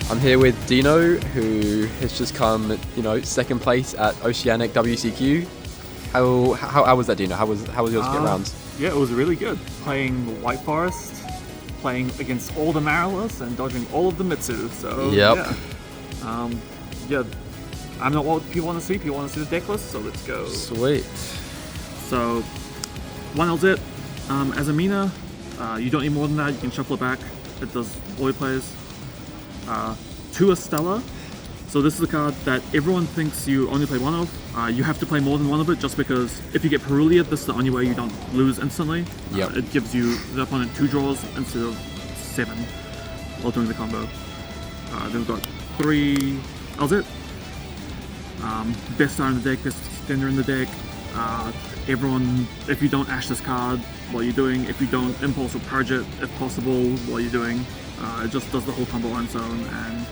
I'm here with Dino, who has just come, second place at Oceanic WCQ. How was that, Dino? How was yours to get rounds? Yeah, it was really good. Playing White Forest, playing against all the Marilus, and dodging all of the Mitsu. So Yep. yeah, I'm not what people want to see. People want to see the deck list, so let's go. Sweet. So, 1 LZ. As a Mina, you don't need more than that. You can shuffle it back. It does all your plays. 2 Estella. So this is a card that everyone thinks you only play one of. You have to play more than one of it just because if you get Perulia, this is the only way you don't lose instantly. Yep. It gives you the opponent 2 draws instead of 7 while doing the combo. Then we've got 3 LZ. Best star in the deck, best extender in the deck. Everyone, if you don't ash this card while you're doing, if you don't impulse or purge it if possible while you're doing, it just does the whole combo on its own. And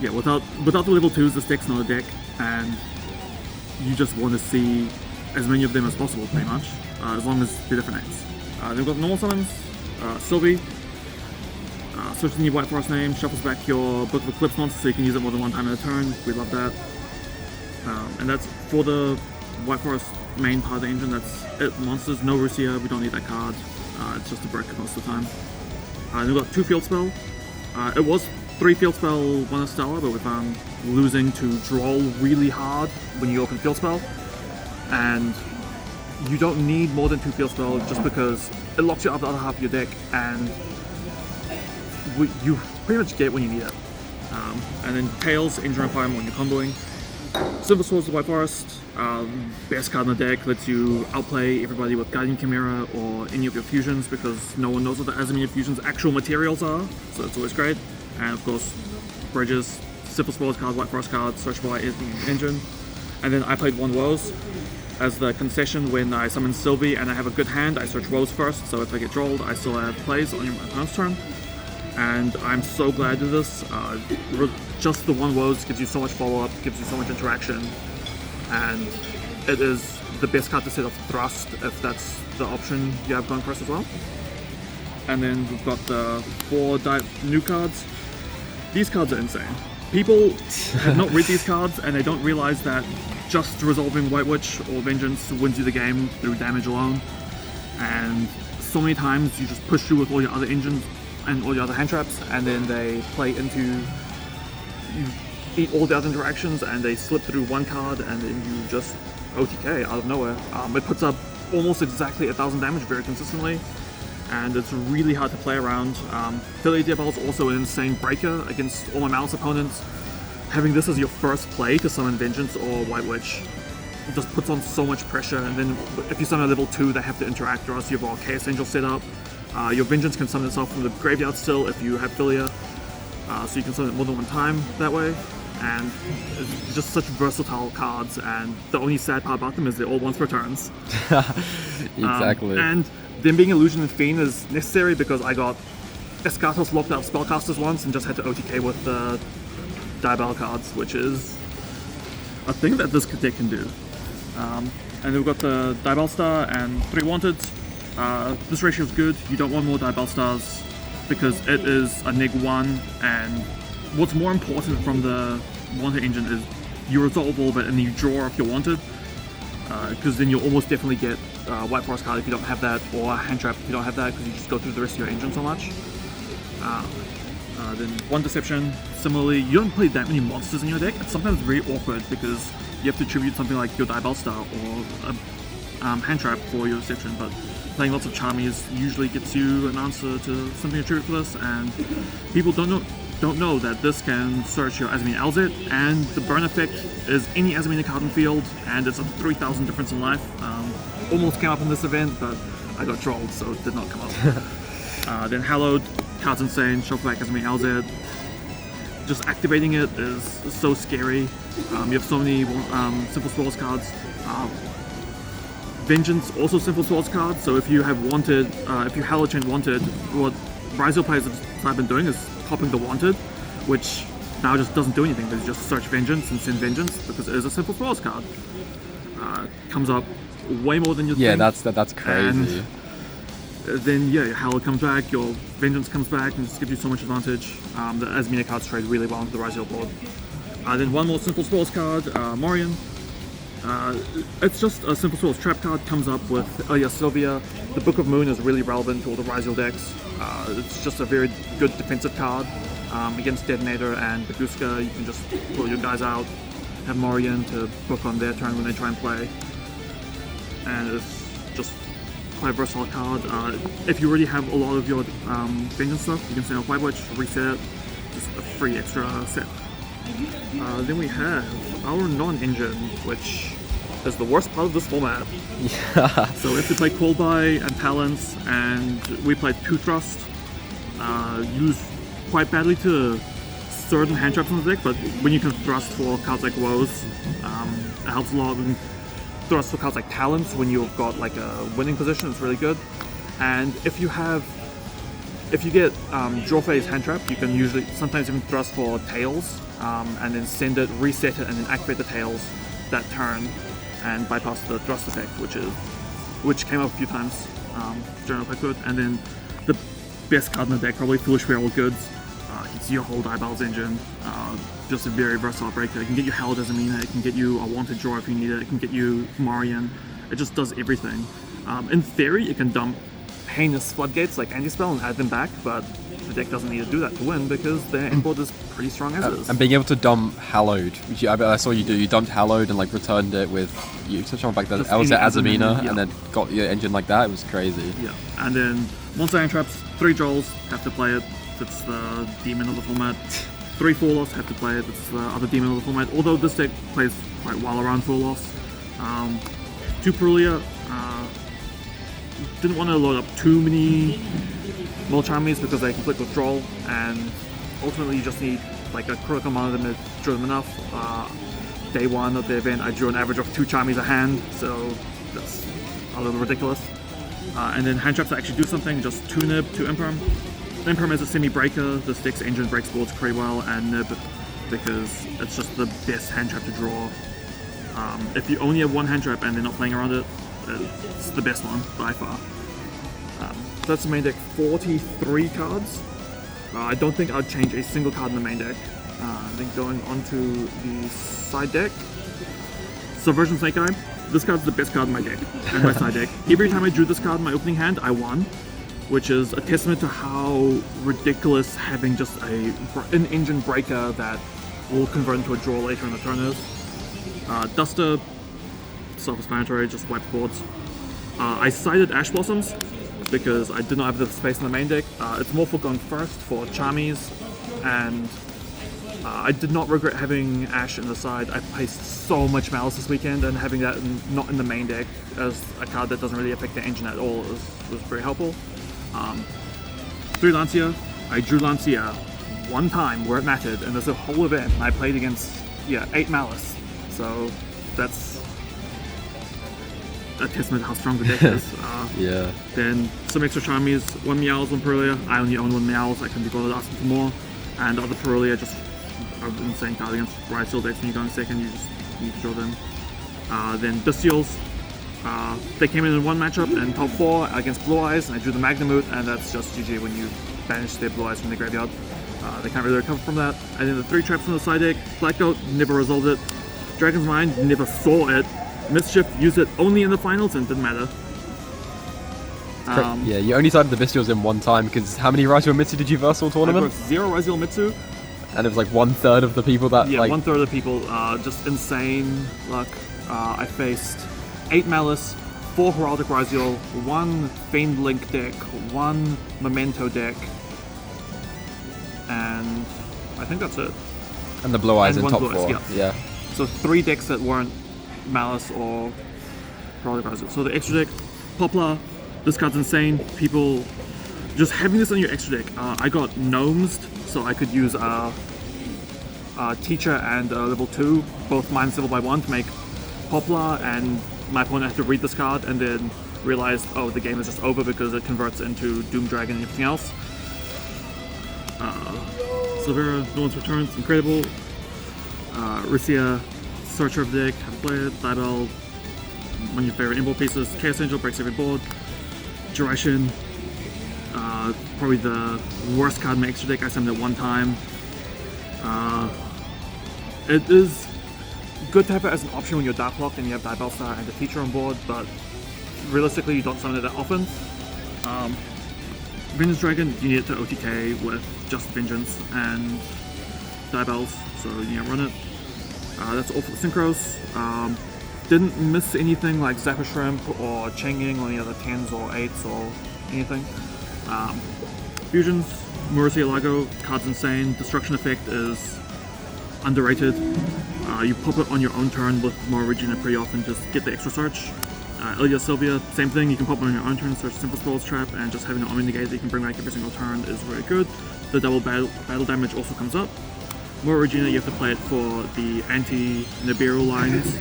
yeah, without the level 2s, this deck's not a deck, and you just want to see as many of them as possible, pretty much, as long as they're different names. Then we've got normal summons. Sylvie. Switches in your White Forest name, shuffles back your Book of Eclipse monster so you can use it more than one time in a turn. We love that. And that's for the White Forest main part of the engine. That's it. Monsters, no Rusia, we don't need that card. It's just a brick most of the time. Then we've got 2 Field Spell. It was 3 Field Spell, 1 Estella, but we found losing to draw really hard when you open Field Spell. And you don't need more than 2 Field Spell just because it locks you out of the other half of your deck, and you pretty much get when you need it. And then Tails, Engine Requirement when you're comboing. Silver Swords, the White Forest, best card in the deck, lets you outplay everybody with Guardian Chimera or any of your fusions because no one knows what the Azamina fusions' actual materials are, so it's always great. And of course, Bridges, Silver Swords card, White Forest card, search by engine. And then I played 1 Woes as the concession when I summon Sylvie and I have a good hand. I search Woes first, so if I get trolled, I still have plays on your opponent's turn. And I'm so glad to this. Just the 1 Woes gives you so much follow-up, gives you so much interaction, and it is the best card to set off Thrust if that's the option you have going first as well. And then we've got the 4 new cards. These cards are insane. People have not read these cards and they don't realize that just resolving White Witch or Vengeance wins you the game through damage alone. And so many times you just push through with all your other engines and all your other hand traps, and then they play into, you eat all the other interactions and they slip through 1 card and then you just OTK out of nowhere. It puts up almost exactly 1,000 damage very consistently, and it's really hard to play around. Philly Diabol's also an insane breaker against all my Malice opponents. Having this as your first play to summon Vengeance or White Witch just puts on so much pressure, and then if you summon a level 2 they have to interact, or else you've got Chaos Angel set up. Your Vengeance can summon itself from the graveyard still if you have Philia, so you can summon it more than 1 time that way. And it's just such versatile cards, and the only sad part about them is they're all once per turns. Exactly. And them being Illusion and Fiend is necessary because I got Escatos locked out Spellcasters once and just had to OTK with the Diabell cards, which is a thing that this deck can do. And then we've got the Diabell Star and 3 Wanteds. This ratio is good. You don't want more Diabell Stars because it is a neg-1, and what's more important from the Wanted engine is you resolve all of it and then you draw off your Wanted, because then you'll almost definitely get White Forest card if you don't have that, or a hand trap if you don't have that, because you just go through the rest of your engine so much. Then 1 Deception. Similarly, you don't play that many monsters in your deck. It's sometimes very awkward because you have to tribute something like your Diabell Star or a hand trap for your Deception, but playing lots of Charmies usually gets you an answer to something to tribute for this, and people don't know that this can search your Azamina LZ, and the burn effect is any Azamina card in field, and it's a 3,000 difference in life. Almost came up in this event, but I got trolled, so it did not come up. Then Hallowed, card's insane, shuffle back Azamina LZ. Just activating it is so scary. You have so many Simple Spells cards. Vengeance, also Simple Swords card, so if you have Wanted, if you Hallow Chain Wanted, what Rhizo players have been doing is popping the Wanted, which now just doesn't do anything, they just search Vengeance and send Vengeance because it is a Simple Swords card. Comes up way more than you think. Yeah, that's crazy. And then yeah, your Howler comes back, your Vengeance comes back, and just gives you so much advantage. The Asmina cards trade really well into the Ryziel board. Then one more Simple Spells card, Morian. It's just a Simple Spells trap card, comes up with Sylvia. The Book of Moon is really relevant to all the Ryziel decks. It's just a very good defensive card. Against Detonator and Baguska, you can just pull your guys out, have Morian to book on their turn when they try and play. And it's just quite a versatile card. If you already have a lot of your Vengeance stuff, you can send a White Witch, reset it, just a free extra set. Then we have our non-engine, which is the worst part of this format. Yeah. So we have to play Callby and Talents, and we played 2 Thrust. Use quite badly to certain hand traps on the deck, but when you can thrust for cards like Woes, it helps a lot. And thrust for cards like Talents when you've got like a winning position, it's really good. And if you get Draw Phase hand trap, you can usually sometimes even thrust for Tails, and then send it, reset it, and then activate the Tails that turn and bypass the thrust effect, which came up a few times during the good. And then the best card in the deck, probably Foolish Feral Goods. It's your whole Diabol's engine. Just a very versatile breaker. It can get you Held as a Mina, it can get you a Wanted Draw if you need it, it can get you Morian. It just does everything. In theory, it can dump heinous Floodgates like Anti-Spell and add them back, but the deck doesn't need to do that to win because their inboard is pretty strong as is. And being able to dump Hallowed, which I saw you do, you dumped Hallowed and like returned it with, you touched on back then, I was at Azamina, yeah. and then got your engine like that, it was crazy. Yeah, and then Monster Hand Traps, 3 Trolls, have to play it, it's the demon of the format. 3 Forloss, have to play it, it's the other demon of the format, although this deck plays quite well around Forloss. 2 Perulia, didn't want to load up too many Molchamis because they conflict with Droll, and ultimately you just need like a critical amount of them to draw them enough. Day 1 of the event I drew an average of 2 Charmies a hand, so that's a little ridiculous. And then hand traps that actually do something, just 2 Nib, 2 Imperm. Imperm is a semi-breaker, this deck's engine breaks boards pretty well, and Nib because it's just the best hand trap to draw. If you only have 1 hand trap and they're not playing around it, it's the best one by far. That's the main deck, 43 cards. I don't think I'd change a single card in the main deck. Then going on to the side deck. Subversion Snake Eye. This card's the best card in my deck, and my side deck. Every time I drew this card in my opening hand, I won, which is a testament to how ridiculous having just an engine breaker that will convert into a draw later in the turn is. Duster, self-explanatory, just wipe boards. I sided Ash Blossoms because I did not have the space in the main deck. It's more for going first for Charmies, and I did not regret having Ash in the side. I placed so much Malice this weekend, and having that not in the main deck as a card that doesn't really affect the engine at all was very helpful. 3 Lancia. I drew Lancia 1 time where it mattered, and there's a whole event, and I played against 8 Malice. So that's a testament to how strong the deck is. Yeah. Then some extra Charmies, 1 Meowls, 1 Perulia. I only own 1 Meowls, I couldn't be bothered asking for more. And other Perulia, just an insane card against Ryziel decks. When you go in second, you just need to draw them. Then Bestials. They came in 1 matchup in top 4 against Blue Eyes, and I drew the Magnamute, and that's just GG when you banish their Blue Eyes from the graveyard. They can't really recover from that. And then the 3 traps on the side deck. Black Goat, never resolved it. Dragon's Mind, never saw it. Mischief, used it only in the finals and didn't matter. Yeah, you only sided the Bestials in 1 time, because how many Ryziel Mitsu did you verse all tournament? I got 0 Ryziel Mitsu. And it was like 1/3 of the people that Yeah, 1/3 of the people, just insane luck. I faced 8 Malice, 4 Heraldic Ryziel, 1 Feigned Link deck, 1 Memento deck, and I think that's it. And the Blue Eyes And in 1 top Blue Eyes, 4. Yeah. So 3 decks that weren't Malice or Heraldic Ryziel. So the extra deck, Poplar, this card's insane. People, just having this on your extra deck, I got Gnomes, so I could use Teacher and level 2, both minus level by 1 to make Poplar, and my opponent had to read this card and then realized, oh, the game is just over because it converts into Doom Dragon and everything else. Silvera, No One's Returns, incredible. Risia, Searcher of the deck, have to play it. Diabell, one of your favorite inboard pieces. Chaos Angel breaks every board. Duration, Probably the worst card in my extra deck. I summoned it one time. It is good to have it as an option when you're Dark Locked and you have Diabellstar and the Teacher on board, but realistically you don't summon it that often. Vengeance Dragon, you need it to OTK with just Vengeance and Diabells, so run it. That's all for the Synchros. Didn't miss anything like Zapper Shrimp or Changing or any other 10s or 8s or anything. Fusions, Murcielago, card's insane. Destruction effect is underrated. You pop it on your own turn with more Regina pretty often, just get the extra search. Ilya Sylvia, same thing, you can pop it on your own turn, search Simple Spells Trap, and just having an Omni Negate that you can bring back every single turn is very good. The double battle damage also comes up. More Regina, you have to play it for the anti-Nibiru lines.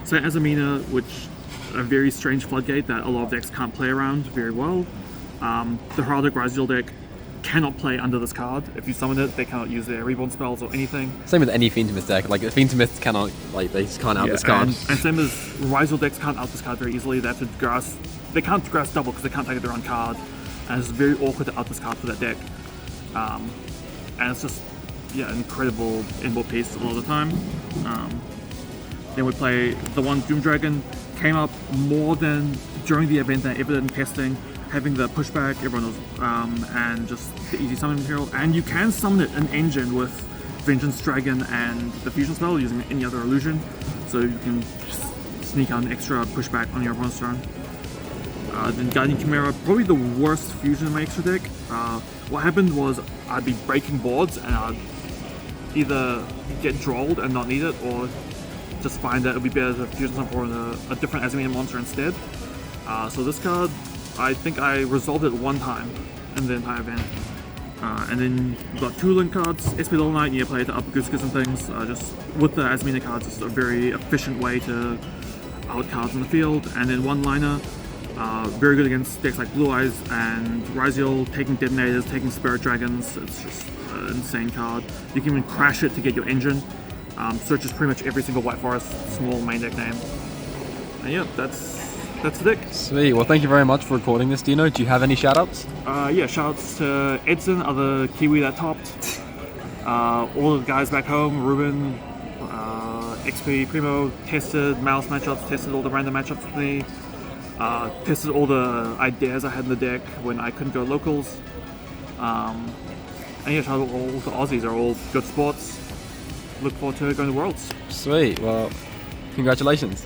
Saint Azamina, which a very strange floodgate that a lot of decks can't play around very well. The Heraldic Raziel deck cannot play under this card. If you summon it, they cannot use their Reborn spells or anything. Same with any Fiendmist deck. Like, the Fiendmist cannot, like, they just can't out this card. And same as Raziel decks can't out this card very easily. They have to grass. They can't grass double because they can't take their own card. And it's very awkward to out this card for that deck. And it's just, incredible inboard piece all the time. Then we play the one Doom Dragon. Came up more than during the event than ever did in testing. Having the pushback, everyone knows, and just the easy summon material. And you can summon it in engine with Vengeance Dragon and the Fusion spell using any other illusion. So you can just sneak out an extra pushback on your opponent's turn. Then Guardian Chimera, probably the worst fusion in my extra deck. What happened was I'd be breaking boards and I'd either get drolled and not need it, or just find that it would be better to fusion something for a different Azamina monster instead. So this card, I think I resolved it one time in the entire event. And then you've got two link cards, SP Little Knight, and you play it to up Gooskas and things. Just with the Azamina cards, it's a very efficient way to out cards in the field. And then one liner, very good against decks like Blue Eyes and Raziel, taking Detonators, taking Spirit Dragons. It's just an insane card. You can even crash it to get your engine. Searches pretty much every single White Forest small main deck name. And yeah, that's the deck. Sweet. Well, thank you very much for recording this, Dino. Do you have any shout-outs? Shout-outs to Edson, other Kiwi that topped. All the guys back home, Ruben, XP, Primo, tested Mouse matchups, tested all the random matchups with me. Tested all the ideas I had in the deck when I couldn't go locals. And yeah, shout out all the Aussies, are all good sports. Look forward to going to Worlds. Sweet. Well, congratulations.